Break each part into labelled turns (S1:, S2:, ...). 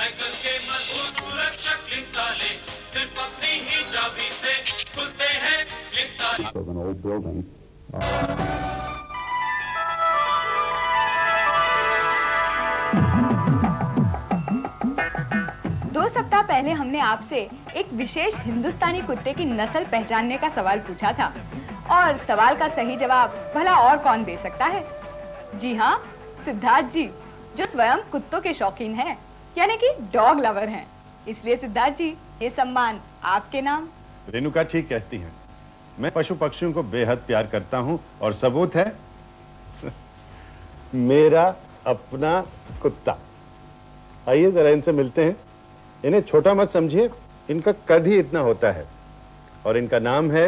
S1: Cycle के मजबूत सुरक्षक link ताले सिर्फ अपनी ही चाबी से खुलते हैं लिंक ताले।
S2: दो सप्ताह पहले हमने आपसे एक विशेष हिंदुस्तानी कुत्ते की नस्ल पहचानने का सवाल पूछा था और सवाल का सही जवाब भला और कौन दे सकता है? जी हाँ, सिद्धार्थ जी, जो स्वयं कुत्तों के शौकीन हैं, यानी कि डॉग लवर हैं। इसलिए सिद्धार्थ जी, ये सम्मान आपके नाम।
S3: रेणुका ठीक कहती हैं। मैं पशु पक्षियों को बेहद प्यार करता हूँ और सबूत है मेरा अपना कुत्ता। आइए जरा इनसे मिलते हैं। इन्हें छोटा मत समझिए, इनका कद ही इतना होता है और इनका नाम है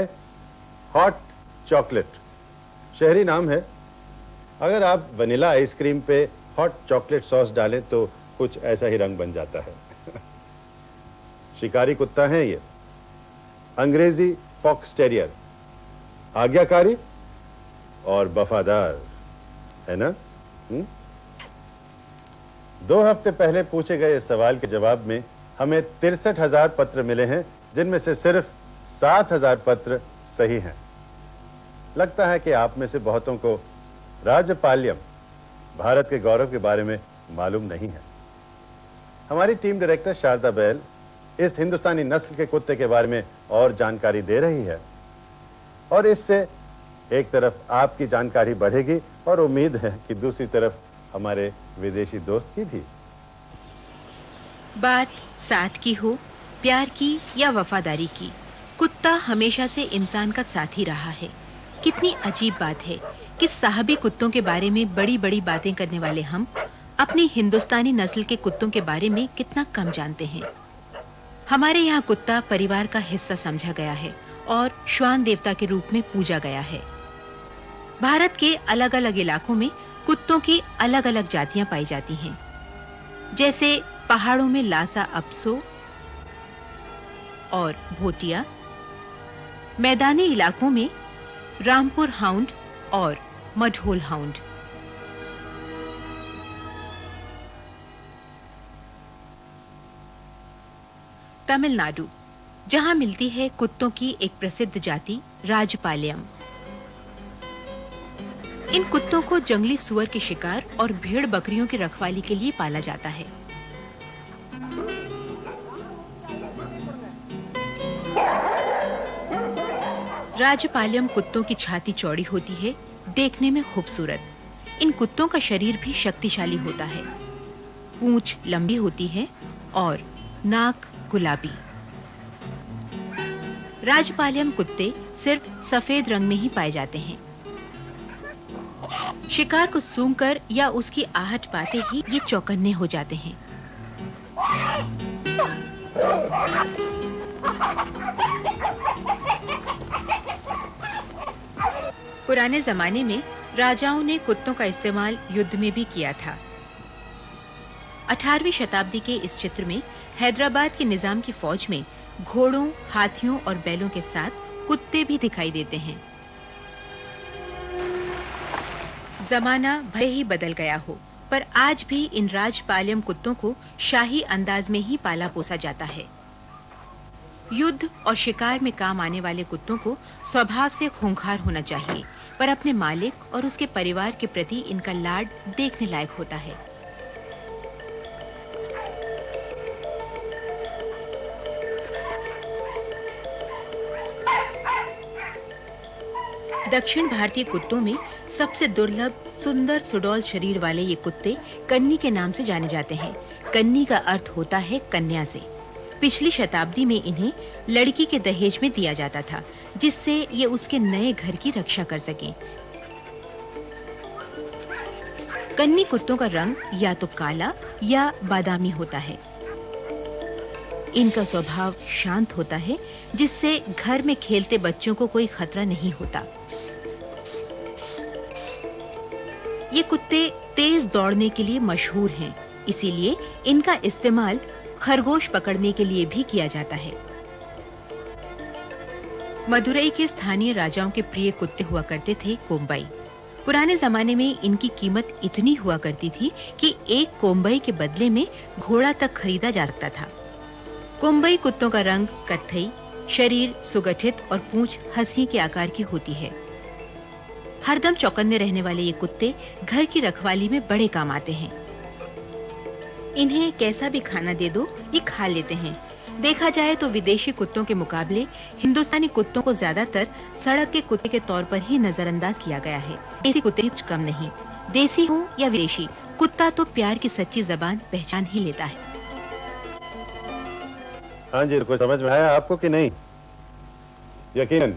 S3: हॉट चॉकलेट। शहरी नाम है। अगर आप वनीला आइसक्रीम पे हॉट चॉकलेट सॉस डालें तो कुछ ऐसा ही रंग बन जाता है। शिकारी कुत्ता है ये, अंग्रेजी फॉक्स टेरियर, आज्ञाकारी और वफादार है ना? 2 हफ्ते पहले पूछे गए इस सवाल के जवाब में हमें 63,000 पत्र मिले हैं, जिनमें से सिर्फ 7,000 पत्र सही हैं। लगता है कि आप में से बहुतों को राजपाल्यम, भारत के गौरव के बारे में मालूम नहीं है। हमारी टीम डायरेक्टर शारदा बैल इस हिंदुस्तानी नस्ल के कुत्ते के बारे में और जानकारी दे रही है और इससे एक तरफ आपकी जानकारी बढ़ेगी और उम्मीद है कि दूसरी तरफ हमारे विदेशी दोस्त की भी।
S4: बात साथ की हो, प्यार की या वफादारी की, कुत्ता हमेशा से इंसान का साथी रहा है। कितनी अजीब बात है कि साहबी कुत्तों के बारे में बड़ी-बड़ी बातें करने वाले हम अपनी हिंदुस्तानी नस्ल के कुत्तों के बारे में कितना कम जानते हैं। हमारे यहाँ कुत्ता परिवार का हिस्सा समझा गया है और श्वान देवता के रूप में पूजा गया है। भारत के अलग-अलग इलाकों में कुत्तों की अलग-अलग जातियां पाई जाती हैं, जैसे पहाड़ों में लासा अपसो और भोटिया, मैदानी इलाकों में रामपुर हाउंड और मढोल हाउंड। तमिलनाडु, जहां मिलती है कुत्तों की एक प्रसिद्ध जाति राजपाल्यम। इन कुत्तों को जंगली सुअर के शिकार और भेड़ बकरियों की रखवाली के लिए पाला जाता है। राजपाल्यम कुत्तों की छाती चौड़ी होती है, देखने में खूबसूरत। इन कुत्तों का शरीर भी शक्तिशाली होता है। पूंछ लंबी होती है और नाक गुलाबी। राजपाल्यम कुत्ते सिर्फ सफेद रंग में ही पाए जाते हैं। शिकार को सूंघकर या उसकी आहट पाते ही ये चौकन्ने हो जाते हैं। पुराने जमाने में राजाओं ने कुत्तों का इस्तेमाल युद्ध में भी किया था। 18वीं शताब्दी के इस चित्र में हैदराबाद के निजाम की फौज में घोड़ों, हाथियों और बैलों के साथ कुत्ते भी दिखाई देते हैं। जमाना भले ही बदल गया हो, पर आज भी इन राजपाल्यम कुत्तों को शाही अंदाज में ही पाला पोसा जाता है। युद्ध और शिकार में काम आने वाले कुत्तों को स्वभाव से खूंखार होना चाहिए, पर अपने मालिक और उसके परिवार के प्रति इनका लाड देखने लायक होता है। दक्षिण भारतीय कुत्तों में सबसे दुर्लभ, सुंदर, सुडौल शरीर वाले ये कुत्ते कन्नी के नाम से जाने जाते हैं। कन्नी का अर्थ होता है कन्या से। पिछली शताब्दी में इन्हें लड़की के दहेज में दिया जाता था, जिससे ये उसके नए घर की रक्षा कर सकें। कन्नी कुत्तों का रंग या तो काला या बादामी होता है। इनका स्वभाव शांत होता है, जिससे घर में खेलते बच्चों को कोई खतरा नहीं होता। ये कुत्ते तेज दौड़ने के लिए मशहूर हैं, इसीलिए इनका इस्तेमाल खरगोश पकड़ने के लिए भी किया जाता है। मदुरई के स्थानीय राजाओं के प्रिय कुत्ते हुआ करते थे कोम्बाई। पुराने जमाने में इनकी कीमत इतनी हुआ करती थी कि एक कोम्बई के बदले में घोड़ा तक खरीदा जा सकता था। कोम्बई कुत्तों का रंग कत्थई, शरीर सुगठित और पूंछ हंसी के आकार की होती है। हरदम चौकन्ने रहने वाले ये कुत्ते घर की रखवाली में बड़े काम आते हैं। इन्हें कैसा भी खाना दे दो, ये खा लेते हैं। देखा जाए तो विदेशी कुत्तों के मुकाबले हिंदुस्तानी कुत्तों को ज्यादातर सड़क के कुत्ते के तौर पर ही नजरअंदाज किया गया है। देसी कुत्ते भी कुछ कम नहीं। देसी हो या विदेशी, कुत्ता तो प्यार की सच्ची जबान पहचान ही लेता है।
S3: हाँ जी, कुछ समझ में आया आपको कि नहीं? यकीनन